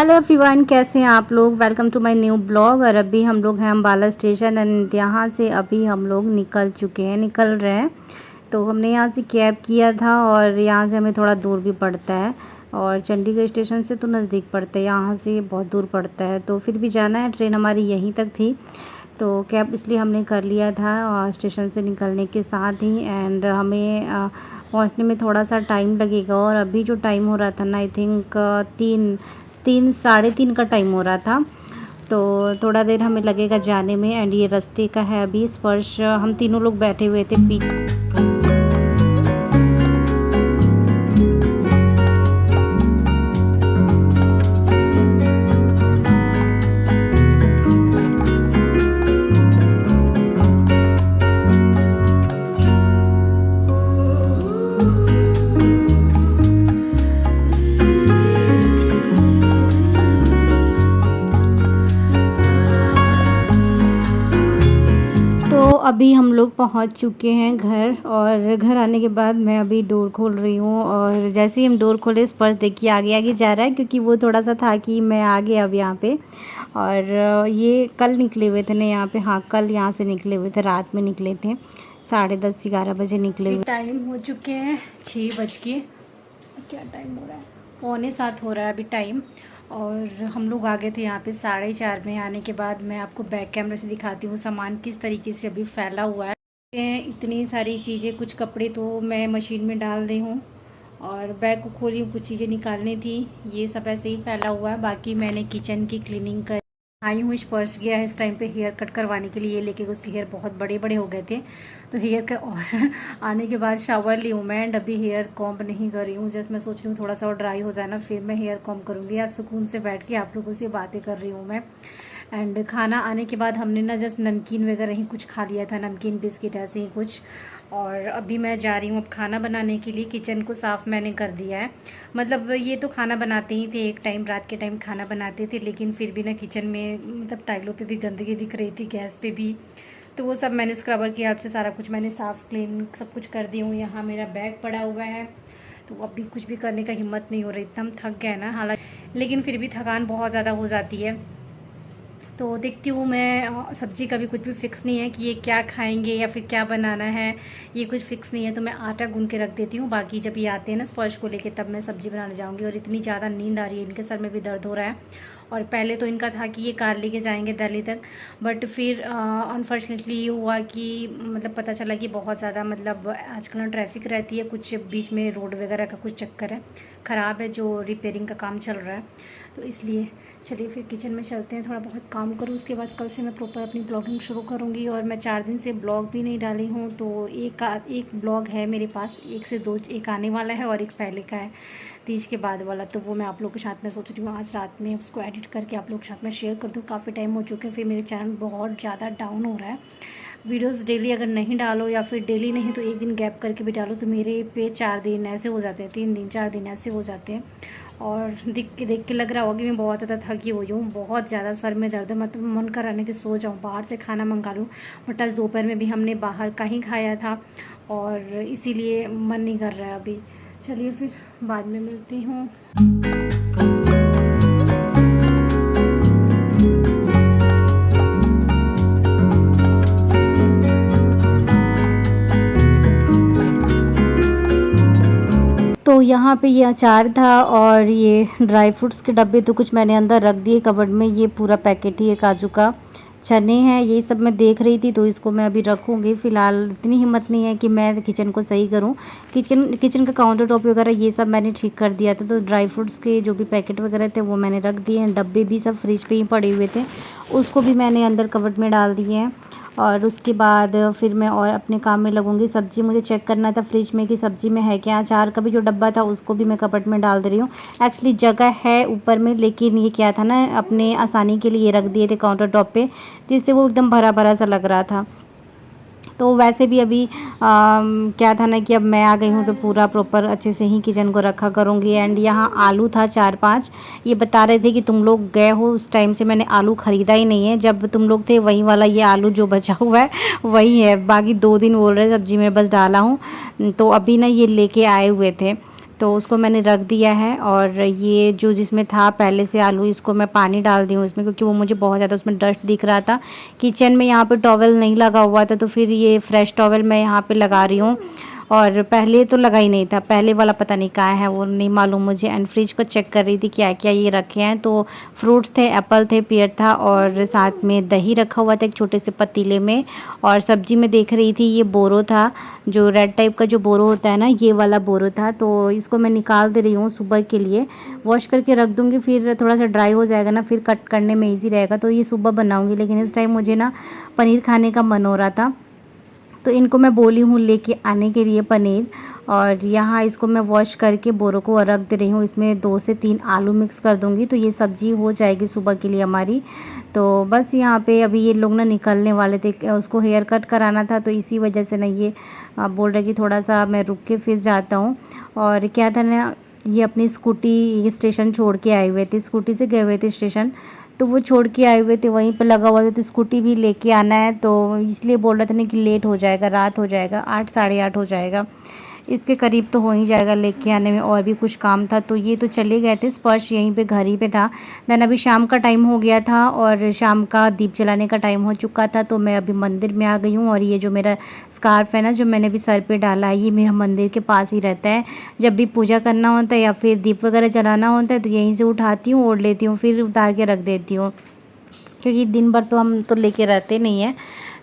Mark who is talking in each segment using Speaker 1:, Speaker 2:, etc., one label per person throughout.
Speaker 1: Hello everyone, कैसे हैं आप लोग। Welcome to my new blog. और अभी हम लोग हैं अम्बाला स्टेशन एंड यहाँ से अभी हम लोग निकल रहे हैं। तो हमने यहाँ से कैब किया था और यहाँ से हमें थोड़ा दूर भी पड़ता है और चंडीगढ़ स्टेशन से तो नज़दीक पड़ता है, यहाँ से बहुत दूर पड़ता है। तो फिर भी जाना है, ट्रेन हमारी यहीं तक थी तो कैब इसलिए हमने कर लिया था और स्टेशन से निकलने के साथ ही। एंड हमें पहुंचने में थोड़ा सा टाइम लगेगा और अभी जो टाइम हो रहा था ना, आई थिंक 3 साढ़े 3 का टाइम हो रहा था। तो थोड़ा देर हमें लगेगा जाने में। एंड ये रास्ते का है अभी स्पर्श। हम तीनों लोग बैठे हुए थे अभी हम लोग पहुंच चुके हैं घर। और घर आने के बाद मैं अभी डोर खोल रही हूँ और जैसे ही हम डोर खोले स्पर्श देखिए आगे आगे जा रहा है, क्योंकि वो थोड़ा सा था कि मैं आ गया अब यहाँ पे। और ये कल निकले हुए थे ना यहाँ पे, हाँ कल यहाँ से निकले हुए थे, रात में निकले थे, 10:30-11 बजे निकले हुए। टाइम हो चुके हैं 6 बज के, क्या टाइम हो रहा है, 6:45 हो रहा है अभी टाइम। और हम लोग आ गए थे यहाँ पे 4:30 में। आने के बाद मैं आपको बैक कैमरे से दिखाती हूँ सामान किस तरीके से अभी फैला हुआ है। इतनी सारी चीज़ें, कुछ कपड़े तो मैं मशीन में डाल दी हूँ और बैग को खोली हूँ, कुछ चीज़ें निकालनी थी, ये सब ऐसे ही फैला हुआ है। बाकी मैंने किचन की क्लीनिंग कर आई हूँ। स्पर्श गया है इस टाइम पे हेयर कट करवाने के लिए, लेके उसके हेयर बहुत बड़े बड़े हो गए थे तो हेयर कट। और आने के बाद शावर ली हूँ मैं एंड अभी हेयर कॉम्ब नहीं कर रही हूँ। जस्ट मैं सोच रही हूँ थोड़ा सा और ड्राई हो जाए ना, फिर मैं हेयर कॉम्ब करूँगी। आज सुकून से बैठ के आप लोगों से बातें कर रही हूँ मैं। एंड खाना आने के बाद हमने ना जस्ट नमकीन वगैरह ही कुछ खा लिया था, नमकीन बिस्किट ऐसे ही कुछ। और अभी मैं जा रही हूँ अब खाना बनाने के लिए। किचन को साफ़ मैंने कर दिया है, मतलब ये तो खाना बनाते ही थे, एक टाइम रात के टाइम खाना बनाते थे, लेकिन फिर भी ना किचन में मतलब टाइलों पे भी गंदगी दिख रही थी, गैस पे भी। तो वो सब मैंने स्क्रबर की हेल्प से सारा कुछ मैंने साफ़ क्लीन सब कुछ कर दी हूँ। यहाँ मेरा बैग पड़ा हुआ है तो अभी कुछ भी करने का हिम्मत नहीं हो रही, एकदम थक गया ना हालांकि, लेकिन फिर भी थकान बहुत ज़्यादा हो जाती है। तो देखती हूँ मैं, सब्ज़ी का भी कुछ भी फिक्स नहीं है कि ये क्या खाएंगे या फिर क्या बनाना है, ये कुछ फिक्स नहीं है। तो मैं आटा गूंद के रख देती हूँ, बाकी जब ये आते हैं ना स्पर्श को लेके तब मैं सब्ज़ी बनाने जाऊँगी। और इतनी ज़्यादा नींद आ रही है, इनके सर में भी दर्द हो रहा है। और पहले तो इनका था कि ये कार लेके जाएंगे दिल्ली तक, बट फिर अनफॉर्चुनेटली ये हुआ कि मतलब पता चला कि बहुत ज़्यादा मतलब आजकल ना ट्रैफिक रहती है, कुछ बीच में रोड वगैरह का कुछ चक्कर है, ख़राब है, जो रिपेयरिंग का काम चल रहा है। तो इसलिए चलिए फिर किचन में चलते हैं, थोड़ा बहुत काम करूँ, उसके बाद कल से मैं प्रॉपर अपनी ब्लॉगिंग शुरू करूँगी। और मैं 4 दिन से ब्लॉग भी नहीं डाली हूँ, तो एक ब्लॉग है मेरे पास, 1 से 2, एक आने वाला है और एक पहले का है तीज के बाद वाला। तो वो मैं आप लोग के साथ में सोच रही हूँ आज रात में उसको एडिट करके आप लोग के साथ में शेयर कर दूँ। काफ़ी टाइम हो चुके हैं, फिर मेरे चैनल बहुत ज़्यादा डाउन हो रहा है। वीडियोस डेली अगर नहीं डालो या फिर डेली नहीं तो एक दिन गैप करके भी डालो तो मेरे पे 4 दिन ऐसे हो जाते हैं, 3 दिन 4 दिन ऐसे हो जाते हैं। और देख के लग रहा होगा कि मैं बहुत ज़्यादा थकी हुई हूँ, बहुत ज़्यादा सर में दर्द है, मतलब मन कर रहा है कि सो जाऊँ, बाहर से खाना मंगा लूँ। बट आज दोपहर में भी हमने बाहर का ही खाया था और इसीलिए मन नहीं कर रहा है अभी। चलिए फिर बाद में मिलती हूँ। तो यहाँ पे ये अचार था और ये ड्राई फ्रूट्स के डब्बे तो कुछ मैंने अंदर रख दिए कबर्ड में। ये पूरा पैकेट ही है काजू का, चने हैं, ये सब मैं देख रही थी तो इसको मैं अभी रखूँगी। फ़िलहाल इतनी हिम्मत नहीं है कि मैं किचन को सही करूँ। किचन का काउंटर टॉप वगैरह ये सब मैंने ठीक कर दिया था। तो ड्राई फ्रूट्स के जो भी पैकेट वगैरह थे वो मैंने रख दिए हैं। डब्बे भी सब फ्रिज पे ही पड़े हुए थे, उसको भी मैंने अंदर कबर्ड में डाल दिए हैं। और उसके बाद फिर मैं और अपने काम में लगूंगी। सब्ज़ी मुझे चेक करना था फ्रिज में कि सब्ज़ी में है क्या। अचार का भी जो डब्बा था उसको भी मैं कपट में डाल दे रही हूँ। एक्चुअली जगह है ऊपर में, लेकिन ये क्या था ना, अपने आसानी के लिए रख दिए थे काउंटर टॉप पे, जिससे वो एकदम भरा भरा सा लग रहा था। तो वैसे भी अभी क्या था ना कि अब मैं आ गई हूँ तो पूरा प्रॉपर अच्छे से ही किचन को रखा करूँगी। एंड यहाँ आलू था 4-5, ये बता रहे थे कि तुम लोग गए हो उस टाइम से मैंने आलू ख़रीदा ही नहीं है, जब तुम लोग थे वही वाला ये आलू जो बचा हुआ है वही है। बाकी 2 दिन बोल रहे सब्ज़ी में बस डाला हूँ, तो अभी ना ये लेके आए हुए थे। तो उसको मैंने रख दिया है। और ये जो जिसमें था पहले से आलू, इसको मैं पानी डाल दी हूँ इसमें, क्योंकि वो मुझे बहुत ज़्यादा उसमें डस्ट दिख रहा था। किचन में यहाँ पे टॉवल नहीं लगा हुआ था, तो फिर ये फ्रेश टॉवल मैं यहाँ पे लगा रही हूँ। और पहले तो लगा ही नहीं था, पहले वाला पता नहीं कहाँ है, वो नहीं मालूम मुझे। एंड फ्रिज को चेक कर रही थी क्या क्या ये रखे हैं, तो फ्रूट्स थे, एप्पल थे, पेयर था, और साथ में दही रखा हुआ था एक छोटे से पतीले में। और सब्जी में देख रही थी, ये बोरो था, जो रेड टाइप का जो बोरो होता है ना, ये वाला बोरो था। तो इसको मैं निकाल दे रही हूँ सुबह के लिए, वॉश करके रख दूँगी, फिर थोड़ा सा ड्राई हो जाएगा ना, फिर कट करने में ईजी रहेगा। तो ये सुबह बनाऊँगी, लेकिन इस टाइम मुझे ना पनीर खाने का मन हो रहा था, तो इनको मैं बोली हूँ लेके आने के लिए पनीर। और यहाँ इसको मैं वॉश करके बोरों को रख दे रही हूँ। इसमें 2 से 3 आलू मिक्स कर दूँगी, तो ये सब्जी हो जाएगी सुबह के लिए हमारी। तो बस यहाँ पे अभी ये लोग ना निकलने वाले थे, उसको हेयर कट कराना था, तो इसी वजह से ना ये बोल रहे कि थोड़ा सा मैं रुक के फिर जाता हूँ। और क्या था ना, ये अपनी स्कूटी ये स्टेशन छोड़ के आए हुए थे, स्कूटी से गए हुए थे स्टेशन, तो वो छोड़ के आए हुए थे, वहीं पे लगा हुआ था, तो स्कूटी भी लेके आना है, तो इसलिए बोल रहे थे ना कि लेट हो जाएगा, रात हो जाएगा, 8 साढ़े 8 हो जाएगा, इसके करीब तो हो ही जाएगा लेके आने में। और भी कुछ काम था, तो ये तो चले गए थे, स्पर्श यहीं पे घर ही पे था। देन अभी शाम का टाइम हो गया था और शाम का दीप जलाने का टाइम हो चुका था, तो मैं अभी मंदिर में आ गई हूँ। और ये जो मेरा स्कार्फ है ना, जो मैंने अभी सर पे डाला है, ये मेरा मंदिर के पास ही रहता है। जब भी पूजा करना होता है या फिर दीप वगैरह जलाना होता है, तो यहीं से उठाती हूँ, ओढ़ लेती हूँ, फिर उतार के रख देती हूँ, क्योंकि दिन भर तो हम तो लेके रहते नहीं हैं।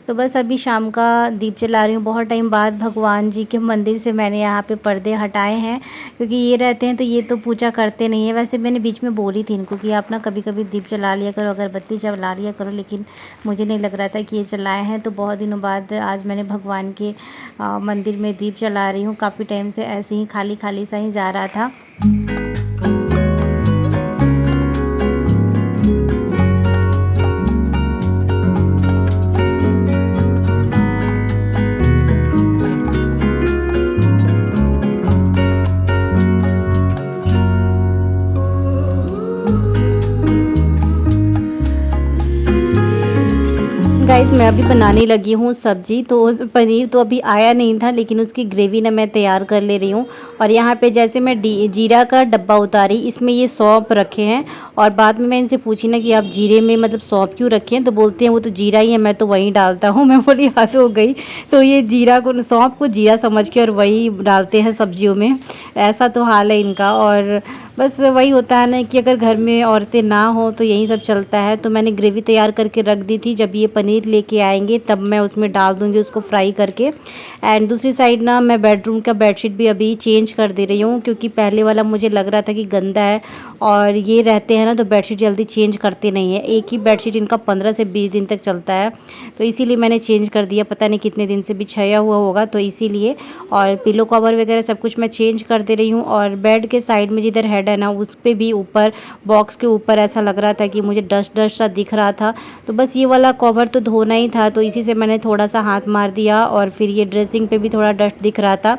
Speaker 1: तो बस अभी शाम का दीप जला रही हूँ। बहुत टाइम बाद भगवान जी के मंदिर से मैंने यहाँ पे पर्दे हटाए हैं, क्योंकि ये रहते हैं तो ये तो पूजा करते नहीं है। वैसे मैंने बीच में बोली थी इनको कि आप ना कभी कभी दीप जला लिया करो, अगरबत्ती जला लिया करो, लेकिन मुझे नहीं लग रहा था कि ये जलाए हैं। तो बहुत दिनों बाद आज मैंने भगवान के मंदिर में दीप जला रही हूँ। काफ़ी टाइम से ऐसे ही खाली खाली सा ही जा रहा था। गाइस मैं अभी बनाने लगी हूँ सब्जी। तो पनीर तो अभी आया नहीं था, लेकिन उसकी ग्रेवी ना मैं तैयार कर ले रही हूँ। और यहाँ पे जैसे मैं जीरा का डब्बा उतारी, इसमें ये सौंफ रखे हैं। और बाद में मैं इनसे पूछी ना कि आप जीरे में मतलब सौंफ क्यों रखे हैं, तो बोलते हैं वो तो जीरा ही है, मैं तो वही डालता हूँ। मैं बोली हद हो गई। तो ये जीरा को, सौंफ को जीरा समझ के और वही डालते हैं सब्जियों में, ऐसा तो हाल है इनका। और बस वही होता है ना कि अगर घर में औरतें ना हो तो यही सब चलता है। तो मैंने ग्रेवी तैयार करके रख दी थी, जब ये पनीर लेके आएंगे तब मैं उसमें डाल दूँगी उसको फ्राई करके। एंड दूसरी साइड ना मैं बेडरूम का बेडशीट भी अभी चेंज कर दे रही हूँ, क्योंकि पहले वाला मुझे लग रहा था कि गंदा है, और ये रहते हैं ना तो बेडशीट जल्दी चेंज करते नहीं है। एक ही बेडशीट इनका 15 से 20 दिन तक चलता है, तो इसीलिए मैंने चेंज कर दिया। पता नहीं कितने दिन से बिछाया हुआ होगा, तो इसीलिए। और पिलो कवर वगैरह सब कुछ मैं चेंज कर दे रही हूँ। और बेड के साइड में जिधर हेड है ना, उस पर भी ऊपर बॉक्स के ऊपर ऐसा लग रहा था कि मुझे डस्ट डस्ट सा दिख रहा था। तो बस ये वाला कवर तो धोना ही था, तो इसी से मैंने थोड़ा सा हाथ मार दिया। और फिर ये ड्रेसिंग पे भी थोड़ा डस्ट दिख रहा था,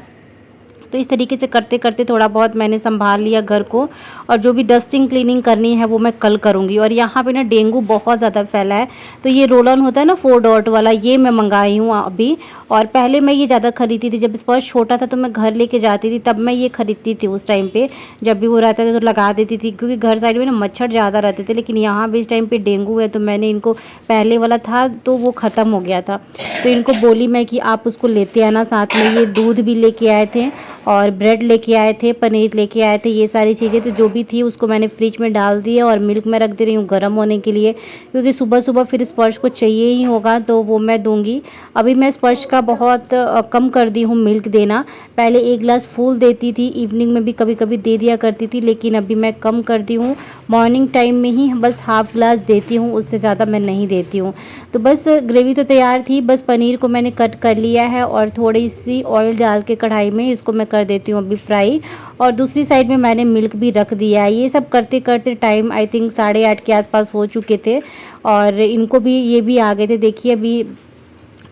Speaker 1: तो इस तरीके से करते करते थोड़ा बहुत मैंने संभाल लिया घर को। और जो भी डस्टिंग क्लीनिंग करनी है वो मैं कल करूँगी। और यहाँ पे ना डेंगू बहुत ज़्यादा फैला है, तो ये रोल ऑन होता है ना 4 डॉट वाला, ये मैं मंगाई हूँ अभी। और पहले मैं ये ज़्यादा खरीदती थी, जब स्पर्श छोटा था तो मैं घर लेके जाती थी, तब मैं ये खरीदती थी उस टाइम पे। जब भी वो रहता था तो लगा देती थी, क्योंकि घर साइड में ना मच्छर ज़्यादा रहते थे। लेकिन यहाँ भी इस टाइम पे डेंगू है, तो मैंने इनको, पहले वाला था तो वो ख़त्म हो गया था, तो इनको बोली मैं कि आप उसको लेते आना साथ में। ये दूध भी लेके आए थे और ब्रेड लेके आए थे, पनीर लेके आए थे, ये सारी चीज़ें तो जो भी थी उसको मैंने फ्रिज में डाल दिया। और मिल्क में रख दे रही हूँ गर्म होने के लिए, क्योंकि सुबह सुबह फिर स्पर्श को चाहिए ही होगा, तो वो मैं दूंगी। अभी मैं स्पर्श का बहुत कम कर दी हूँ मिल्क देना। पहले 1 गिलास फुल देती थी, इवनिंग में भी कभी कभी दे दिया करती थी, लेकिन अभी मैं कम कर दी हूँ। मॉर्निंग टाइम में ही बस हाफ ग्लास देती हूँ, उससे ज़्यादा मैं नहीं देती हूँ। तो बस ग्रेवी तो तैयार थी, बस पनीर को मैंने कट कर लिया है और थोड़ी सी ऑयल डाल के कढ़ाई में इसको मैं कर देती हूँ अभी फ्राई। और दूसरी साइड में मैंने मिल्क भी रख दिया है। ये सब करते करते टाइम आई थिंक 8:30 के आसपास हो चुके थे, और इनको भी, ये भी आ गए थे। देखिए अभी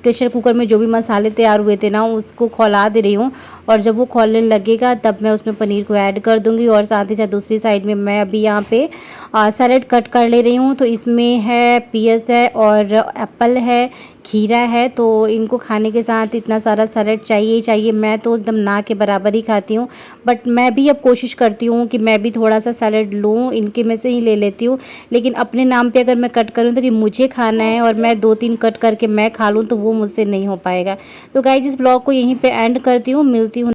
Speaker 1: प्रेशर कुकर में जो भी मसाले तैयार हुए थे ना उसको खौला दे रही हूँ, और जब वो खौलने लगेगा तब मैं उसमें पनीर को ऐड कर दूँगी। और साथ ही साथ दूसरी साइड में मैं अभी यहाँ पे सैलेड कट कर ले रही हूँ। तो इसमें है पियस है और एप्पल है, खीरा है, तो इनको खाने के साथ इतना सारा सैलेड चाहिए ही चाहिए। मैं तो एकदम ना के बराबर ही खाती हूँ, बट मैं भी अब कोशिश करती हूँ कि मैं भी थोड़ा सा सैलेड लूँ, इनके में से ही ले लेती हूँ। लेकिन अपने नाम पे अगर मैं कट करूँ तो कि मुझे खाना है और मैं 2-3 कट करके मैं खा लूँ तो वो मुझसे नहीं हो पाएगा। तो गाइस इस ब्लॉग को यहीं पे एंड करती हूँ, मिलती हूँ